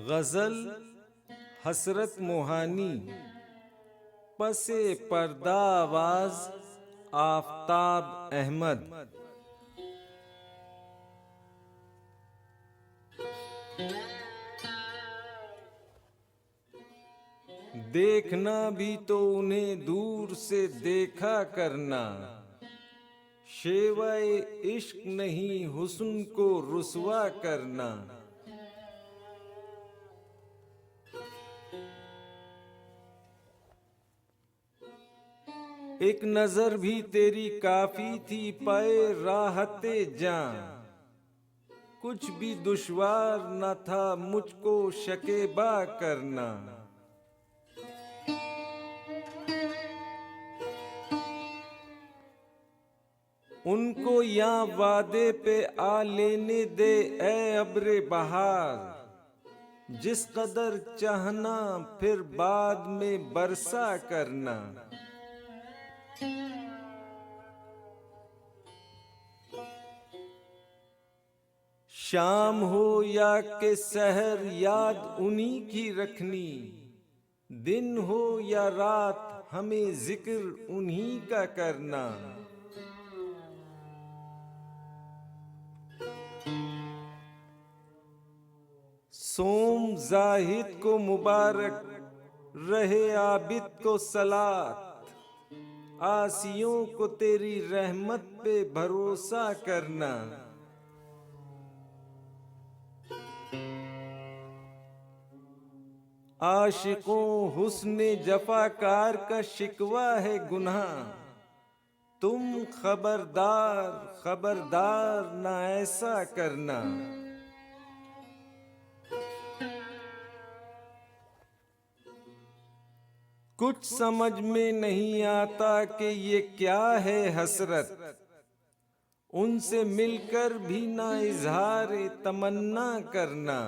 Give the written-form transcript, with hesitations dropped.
गजल हसरत मोहानी, पसे पर्दा आवाज आफताब अहमद। देखना भी तो उन्हें दूर से देखा करना, शेवाए इश्क नहीं हुस्न को रुसवा करना। एक नजर भी तेरी काफी थी पाए राहते जान, कुछ भी दुश्वार न था मुझको शकेबा करना। उनको यहाँ वादे पे आ लेने दे ए अब्रे बहार, जिस कदर चाहना फिर बाद में बरसा करना। शाम हो या के सहर याद उन्हीं की रखनी, दिन हो या रात हमें जिक्र उन्हीं का करना। सोम जाहिद को मुबारक रहे आबिद को सलात, आसियों को तेरी रहमत पे भरोसा करना। आशिकों हुस्ने जफाकार का शिकवा है गुनाह, तुम खबरदार खबरदार ना ऐसा करना। कुछ समझ में नहीं आता कि ये क्या है हसरत, उनसे मिलकर भी ना इजहार तमन्ना करना।